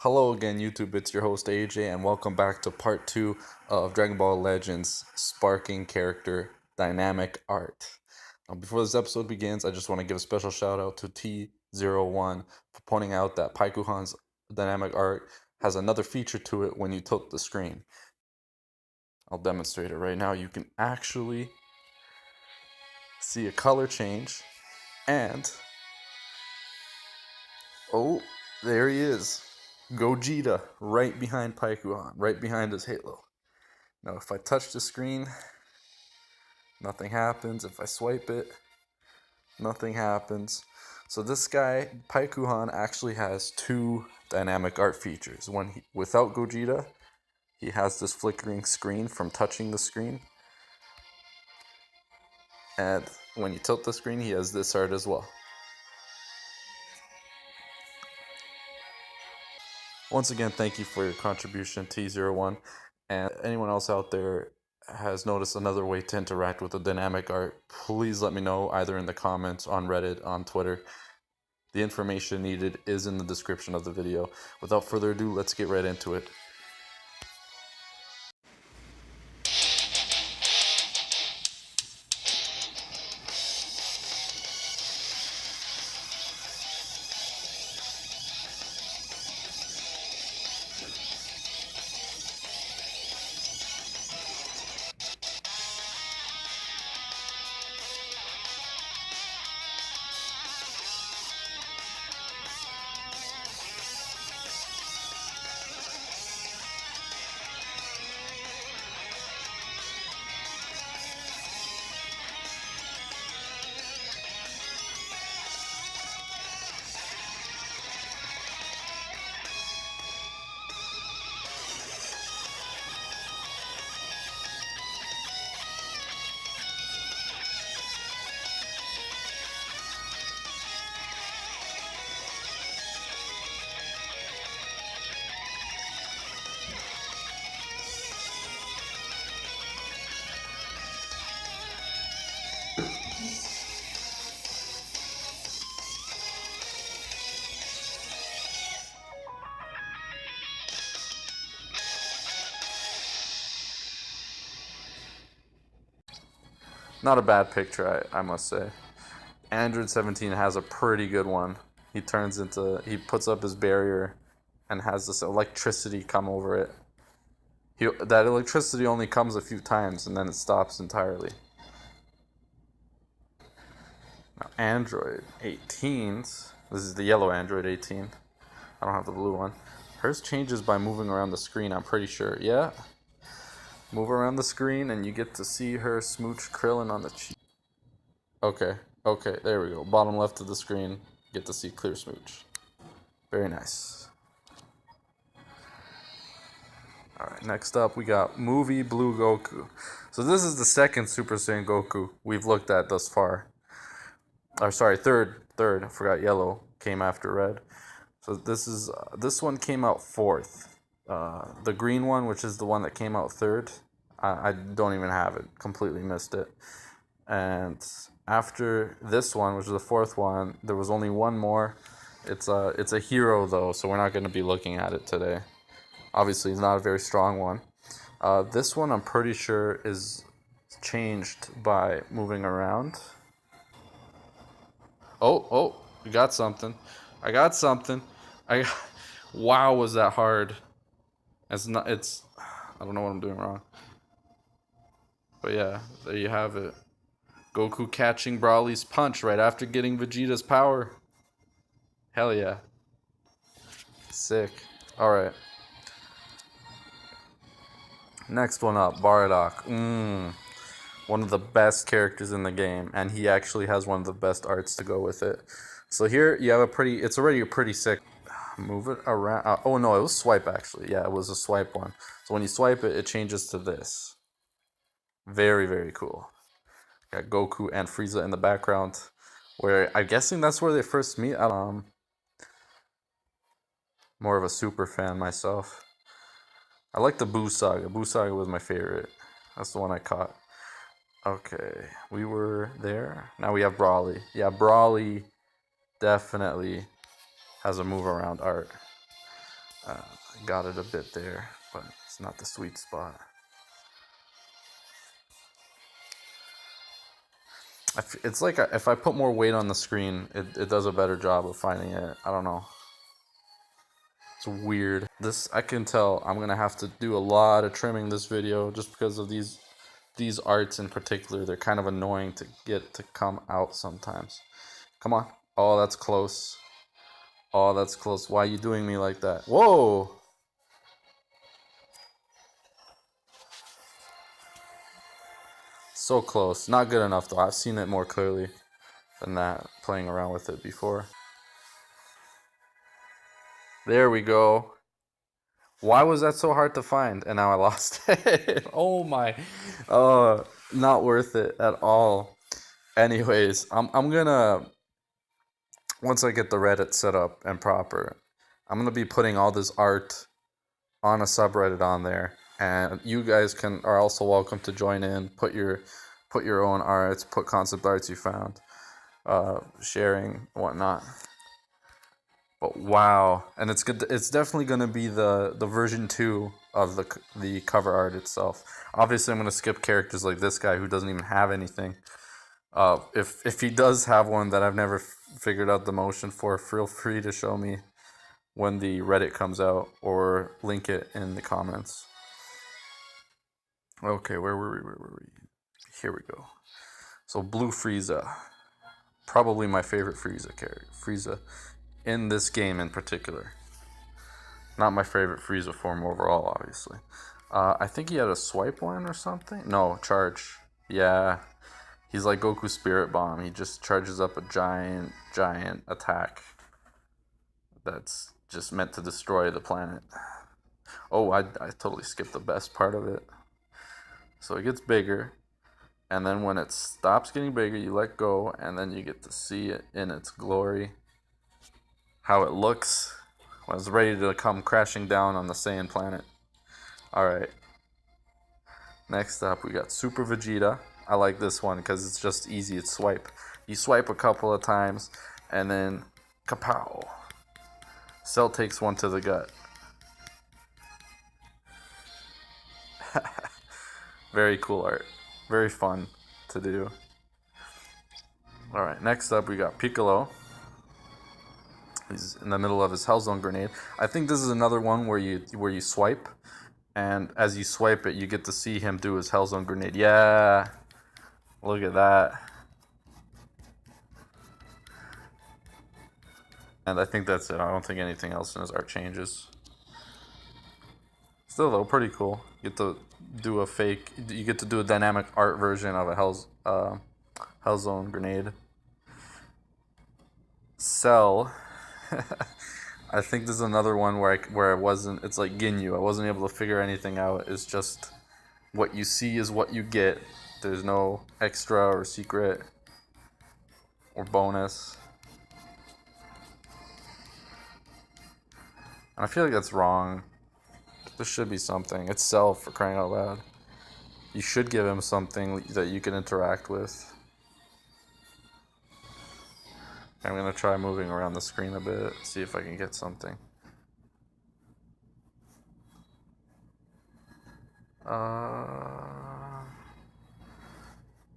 Hello again, YouTube. It's your host AJ, and welcome back to part 2 of Dragon Ball Legends Sparking Character Dynamic Art. Now, before this episode begins, I just want to give a special shout out to T01 for pointing out that Paikuhan's dynamic art has another feature to it when you tilt the screen. I'll demonstrate it right now. You can actually see a color change, and oh, there he is. Gogeta right behind Paikuhan, right behind his halo. Now if I touch the screen, nothing happens. If I swipe it, nothing happens. So this guy, Paikuhan, actually has two dynamic art features. Without Gogeta, he has this flickering screen from touching the screen. And when you tilt the screen, he has this art as well. Once again, thank you for your contribution, T01. And anyone else out there has noticed another way to interact with the dynamic art, please let me know either in the comments, on Reddit, on Twitter. The information needed is in the description of the video. Without further ado, let's get right into it. Not a bad picture, I must say. Android 17 has a pretty good one. He puts up his barrier and has this electricity come over it. That electricity only comes a few times and then it stops entirely. Now, Android 18's, this is the yellow Android 18. I don't have the blue one. Hers changes by moving around the screen, I'm pretty sure. Yeah. Move around the screen and you get to see her smooch Krillin on the cheek. Okay, there we go. Bottom left of the screen, get to see clear smooch. Very nice. Alright, next up we got Movie Blue Goku. So this is the second Super Saiyan Goku we've looked at thus far. Or sorry, third. I forgot yellow came after red. So this one came out fourth. The green one, which is the one that came out third, I don't even have it. Completely missed it. And after this one, which is the fourth one, there was only one more. It's a hero though, so we're not going to be looking at it today. Obviously, it's not a very strong one. This one I'm pretty sure is changed by moving around. Oh, we got something. I got something. Wow, was that hard? I don't know what I'm doing wrong. But yeah, there you have it. Goku catching Broly's punch right after getting Vegeta's power. Hell yeah. Sick. Alright. Next one up, Bardock. One of the best characters in the game, and he actually has one of the best arts to go with it. So here you have it's already a pretty sick. Move it around. Oh no, it was swipe actually. Yeah, it was a swipe one. So when you swipe it, it changes to this. Very, very cool. Got Goku and Frieza in the background, where I'm guessing that's where they first meet. More of a super fan myself. I like the Buu Saga. Buu Saga was my favorite. That's the one I caught. Okay, we were there. Now we have Broly. Yeah, Broly definitely has a move around art. I got it a bit there, but it's not the sweet spot. It's like if I put more weight on the screen, it does a better job of finding it. I don't know. It's weird. This, I can tell I'm gonna have to do a lot of trimming this video just because of these arts in particular. They're kind of annoying to get to come out sometimes. Come on. Oh, that's close. Oh, that's close. Why are you doing me like that? Whoa! So close. Not good enough though. I've seen it more clearly than that, playing around with it before. There we go. Why was that so hard to find? And now I lost it. Oh my. Not worth it at all. Anyways, I'm gonna, once I get the Reddit set up and proper, I'm gonna be putting all this art on a subreddit on there, and you guys are also welcome to join in. Put your own arts, put concept arts you found, sharing whatnot. But wow, and it's good. It's definitely gonna be the version 2 of the cover art itself. Obviously, I'm gonna skip characters like this guy who doesn't even have anything. If he does have one that I've never figured out the motion for, feel free to show me when the Reddit comes out, or link it in the comments. Okay, where were we? Here we go. So Blue Frieza, probably my favorite Frieza character. Frieza in this game in particular. Not my favorite Frieza form overall, obviously. I think he had a swipe one or something. No, charge. Yeah, he's like Goku Spirit Bomb. He just charges up a giant attack that's just meant to destroy the planet. Oh, I totally skipped the best part of it. So it gets bigger, and then when it stops getting bigger, you let go, and then you get to see it in its glory. How it looks when it's ready to come crashing down on the Saiyan planet. Alright. Next up, we got Super Vegeta. I like this one because it's just easy. It's swipe. You swipe a couple of times, and then kapow. Cell takes one to the gut. Very cool art. Very fun to do. Alright, next up we got Piccolo. He's in the middle of his Hellzone grenade. I think this is another one where you swipe, and as you swipe it, you get to see him do his Hellzone grenade. Yeah, look at that. And I think that's it. I don't think anything else in his art changes. Still though, pretty cool. You get to do a dynamic art version of a Hellzone grenade. Cell. I think this is another one where it wasn't. It's like Ginyu. I wasn't able to figure anything out. It's just what you see is what you get. There's no extra or secret or bonus. And I feel like that's wrong. There should be something. It's Cell, for crying out loud. You should give him something that you can interact with. I'm gonna try moving around the screen a bit, see if I can get something.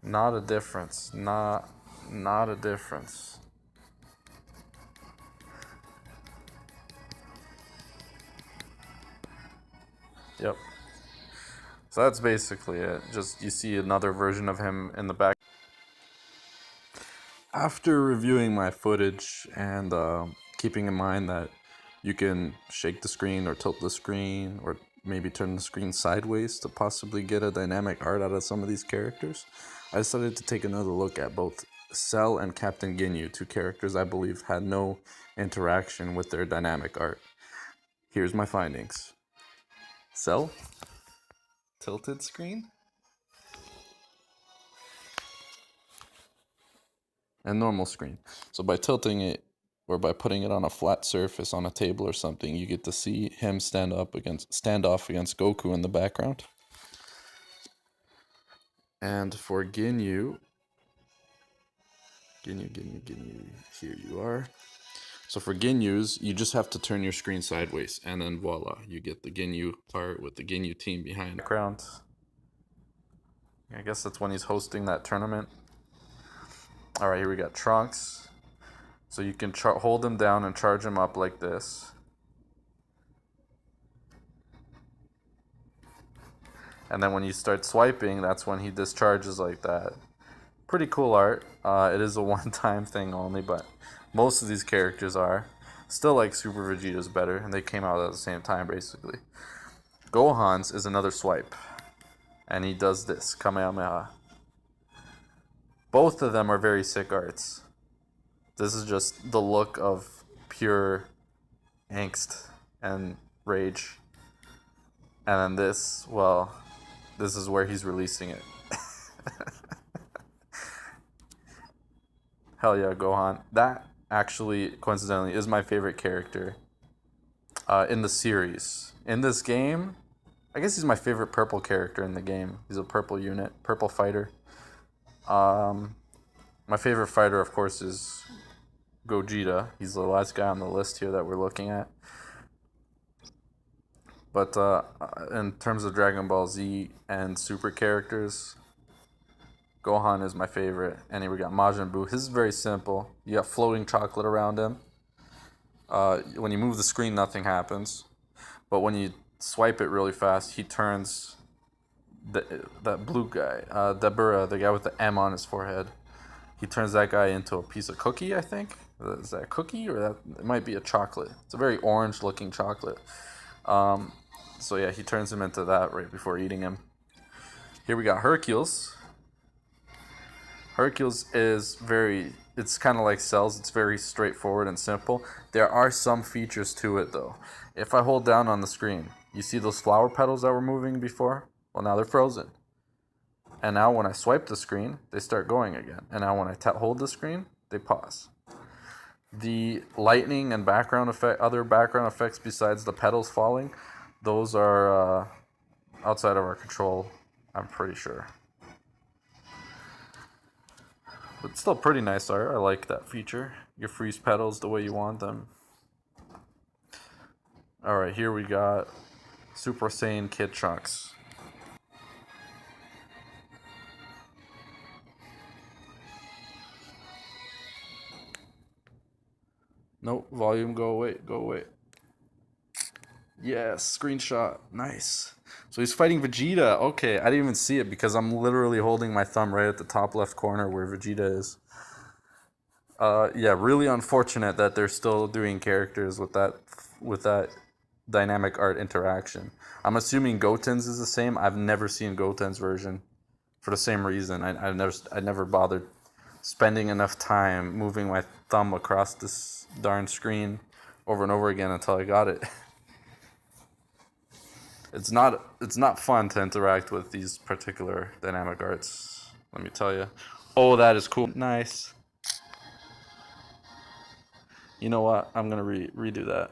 Not a difference. Not a difference. Yep. So that's basically it. Just you see another version of him in the back. After reviewing my footage and keeping in mind that you can shake the screen or tilt the screen or maybe turn the screen sideways to possibly get a dynamic art out of some of these characters, I decided to take another look at both Cell and Captain Ginyu, two characters I believe had no interaction with their dynamic art. Here's my findings. Cell, tilted screen, and normal screen. So by tilting it, or by putting it on a flat surface on a table or something, you get to see him stand off against Goku in the background. And for Ginyu, here you are. So for Ginyus, you just have to turn your screen sideways, and then voila, you get the Ginyu part with the Ginyu team behind. Background. I guess that's when he's hosting that tournament. All right, here we got Trunks. So you can hold him down and charge him up like this. And then when you start swiping, that's when he discharges like that. Pretty cool art. It is a one-time thing only, but most of these characters are. Still like Super Vegeta's better, and they came out at the same time basically. Gohan's is another swipe, and he does this, Kamehameha. Both of them are very sick arts. This is just the look of pure angst and rage. And then this, well, this is where he's releasing it. Hell yeah, Gohan. That actually, coincidentally, is my favorite character in the series. In this game, I guess he's my favorite purple character in the game. He's a purple unit, purple fighter. My favorite fighter, of course, is Gogeta. He's the last guy on the list here that we're looking at. But in terms of Dragon Ball Z and super characters, Gohan is my favorite. And here we got Majin Buu. His is very simple. You got floating chocolate around him. When you move the screen, nothing happens. But when you swipe it really fast, he turns that blue guy, Dabura, the guy with the M on his forehead. He turns that guy into a piece of cookie, I think. Is that a cookie? Or that it might be a chocolate. It's a very orange-looking chocolate. So yeah, he turns him into that right before eating him. Here we got Hercules. Hercules is it's kind of like Cells. It's very straightforward and simple. There are some features to it though. If I hold down on the screen, you see those flower petals that were moving before? Well, now they're frozen. And now when I swipe the screen, they start going again. And now when I hold the screen, they pause. The lightning and other background effects besides the petals falling, those are outside of our control, I'm pretty sure. But still pretty nice art. I like that feature. You freeze petals the way you want them. Alright, here we got Super Saiyan Kid Trunks. Nope, volume, go away. Yes, screenshot, nice. So he's fighting Vegeta. Okay, I didn't even see it because I'm literally holding my thumb right at the top left corner where Vegeta is. Yeah, really unfortunate that they're still doing characters with that dynamic art interaction. I'm assuming Goten's is the same. I've never seen Goten's version for the same reason. I never bothered spending enough time moving my thumb across this darn screen over and over again until I got it. It's not fun to interact with these particular dynamic arts, let me tell you. Oh, that is cool. Nice. You know what? I'm gonna redo that.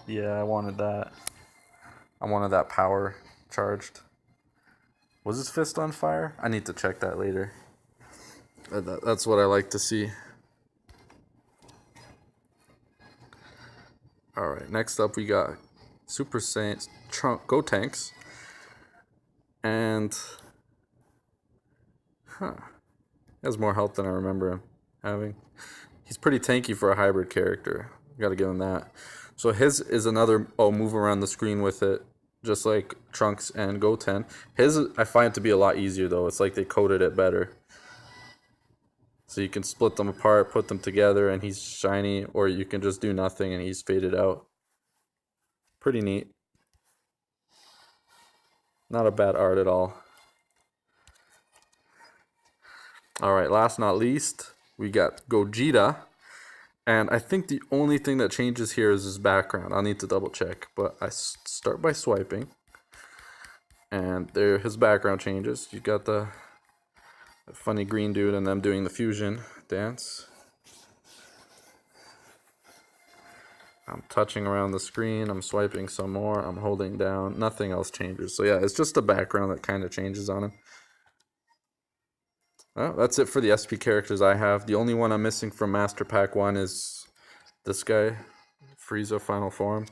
Yeah, I wanted that. I wanted that power charged. Was his fist on fire? I need to check that later. That's what I like to see. Alright, next up we got Super Saiyan Gotenks. And he has more health than I remember him having. He's pretty tanky for a hybrid character. Gotta give him that. So his is another move around the screen with it, just like Trunks and Goten. His I find it to be a lot easier though. It's like they coded it better. So you can split them apart, put them together, and he's shiny, or you can just do nothing and he's faded out. Pretty neat. Not a bad art at all. Alright, last not least, we got Gogeta. And I think the only thing that changes here is his background. I'll need to double check, but I start by swiping. And there his background changes. You got the funny green dude and them doing the fusion dance. I'm touching around the screen, I'm swiping some more, I'm holding down, nothing else changes. So yeah, it's just the background that kind of changes on him. Well, that's it for the SP characters I have. The only one I'm missing from Master Pack 1 is this guy, Frieza Final Form.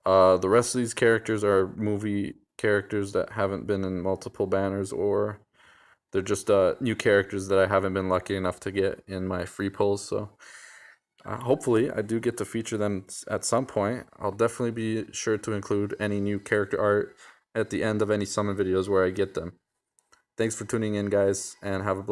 The rest of these characters are movie characters that haven't been in multiple banners, or they're just new characters that I haven't been lucky enough to get in my free pulls. So hopefully I do get to feature them at some point. I'll definitely be sure to include any new character art at the end of any summon videos where I get them. Thanks for tuning in, guys, and have a blessed